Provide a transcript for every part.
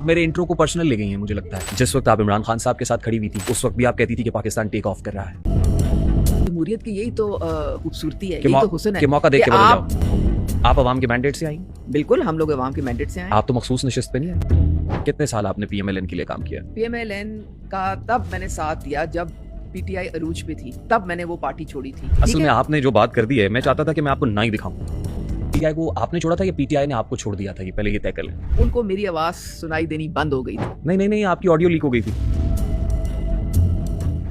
मेरे इंट्रो को पर्सनल ले गई हैं मुझे लगता है। जिस वक्त आप इमरान खान साहब के साथ खड़ी हुई थी उस वक्त भी आप कहती थी कि पाकिस्तान टेक ऑफ कर रहा है। जमहूरियत की यही तो खूबसूरती है, कि यही तो हुस्न है कि मौका देख के कि बदल जाओ। आप अवाम के मैंडेट से आई? बिल्कुल, हम लोग अवाम के मैंडेट से आए। आप तो मखसूस नशिस्त पे नहीं है। कितने साल आपने पीएमएलएन के लिए काम किया? पीएमएलएन का तब मैंने साथ दिया जब पीटीआई अरूज पे थी, तब मैंने वो पार्टी छोड़ी थी। असल में आपने जो बात कर दी है, मैं चाहता था कि मैं आपको ना ही दिखाऊं। पीटीआई को आपने छोड़ा था या पीटीआई ने आपको छोड़ दिया था? ये पहले ये तय कर लें। उनको मेरी आवाज सुनाई देनी बंद हो गई थी। नहीं, आपकी ऑडियो लीक हो गई थी।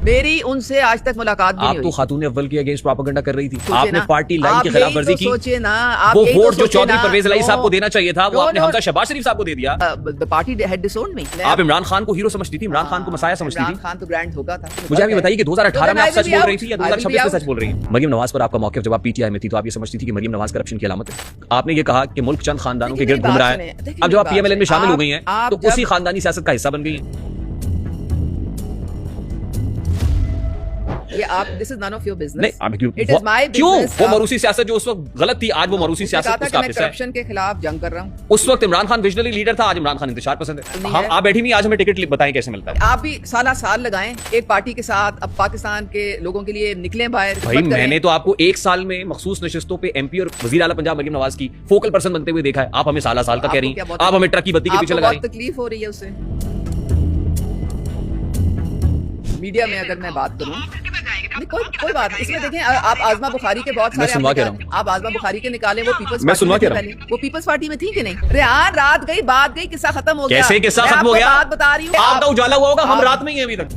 मेरी उनसे आज तक मुलाकात भी आप नहीं तो हुई। खातून अव्वल की अगेंस्ट प्रोपेगेंडा कर रही थी। सोचिए आपने ना, पार्टी लाइन आप की यही खिलाफ वर्जी तो की। सोचिए ना, आप वो यही तो वोट जो सोचिए चौधरी ना, परवेज इलाही साहब को देना चाहिए था, वो no, आपने no. हमजा शहबाज शरीफ साहब को दे दिया। पार्टी हैड डिसोन्ड मी। आप इमरान खान को हीरो समझती थी, इमरान खान को मसाया समझती इमरान थी। खान तो ग्रैंड होगा था। मुझे आप ये बताइए कि 2018 में आप सच बोल रही थी या 2026 में सच बोल रही हैं? मरियम नवाज पर आपका मौक़िफ़ जब आप पीटीआई में थी तो आप ये समझती थी कि मरियम नवाज करप्शन की अलामत है। आपने ये कहा कि मुल्क चंद खानदानों के गिर्द घूम रहा है। अब जब आप पीएमएलएन में शामिल हो गई हैं तो उसी खानदानी सियासत का हिस्सा बन गई हैं। ये आप, this is none of your business. नहीं, अब क्यों? इट इज माय क्यों? बिजनेस। वो मरूसी सियासत जो उस वक्त गलत थी, आज वो मरूसी सियासत उसका मैं हिस्सा है। करप्शन के खिलाफ जंग कर रहा हूँ। उस वक्त इमरान खान विजनरी लीडर था, आज इमरान खान इंतशार पसंद है। हम आप बैठी नहीं, आज हमें टिकट बताएं कैसे मिलता है। आप भी साल लगाएं एक पार्टी के साथ, अब पाकिस्तान के लोगों के लिए निकले बाहर। भाई मैंने तो आपको एक साल में मखसूस नशिस्तों पे एमपी और वजीर आला पंजाब मरियम नवाज की फोकल पर्सन बनते हुए देखा है। आप हमें साल का कह रही हैं, आप हमें ट्रक की बत्ती के पीछे लगा रही हैं। तकलीफ हो रही है उससे। मीडिया में अगर मैं बात करूं, कोई बात नहीं इसमें। देखें, आप आजमा बुखारी के बहुत सारे आप आजमा बुखारी के निकाले, वो पीपल्स पार्टी, वो पीपल्स पार्टी में थी कि नहीं? रेहान रात गई, बात गई, किस्सा खत्म हो गया। कैसे किस्सा खत्म हो गया? बात बता रही हूँ। आपका उजाला हुआ होगा, हम रात में ही हैं अभी तक।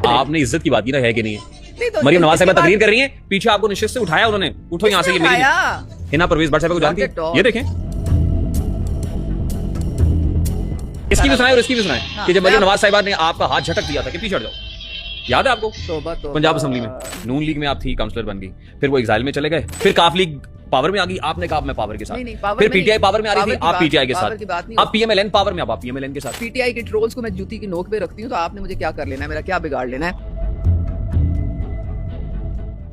आपने इज्जत की बात की ना, है कि नहीं है? तो मरियम नवाज साहब तकरीर कर रही हैं, पीछे आपको निश्चित से उठाया उन्होंने। उठो यहाँ से, ये मेरी हिना परवेज भट्ट साहब को जानती है, ये देखें। इसकी भी सुनाए और इसकी भी सुनाए कि जब मरियम नवाज साहिबा ने आपका हाथ झटक दिया था कि पीछे हट जाओ, याद है आपको? पंजाब असेंबली में नून लीग में आप थी, काउंसलर बन गई, फिर वो एग्जाइल में चले गए, फिर काफ लीग पावर में आ गई, आपने कहा मैं पावर के साथ, फिर पीटीआई पावर में आ रही थी, आप पीटीआई के साथ, आप पीएमएलएन पावर में, आप पीएमएलएन के साथ। पीटीआई के ट्रोल्स को मैं जूती की नोक पे रखती हूँ, तो आपने मुझे क्या कर लेना है, मेरा क्या बिगाड़ लेना है?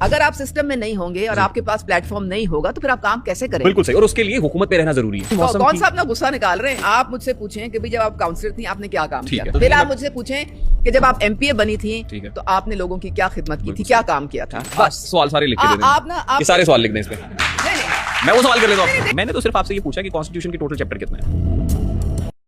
अगर आप सिस्टम में नहीं होंगे और आपके पास प्लेटफॉर्म नहीं होगा तो फिर आप काम कैसे करेंगे? बिल्कुल सही, और उसके लिए हुकूमत पे रहना जरूरी है। तो कौन सा अपना गुस्सा निकाल रहे हैं? आप मुझसे पूछें कि भाई जब आप काउंसलर थी आपने क्या काम किया, फिर आप मुझसे पूछें कि जब आप एमपीए बनी थी तो आपने लोगों की क्या खिदमत की थी, क्या काम किया था। बस सवाल सारे लिख के दे दें, सारे सवाल लिख दें इस पे। मैं वो सवाल कर लेता हूँ। मैंने तो सिर्फ आपसे ये पूछा कि कॉन्स्टिट्यूशन के टोटल चैप्टर कितने हैं।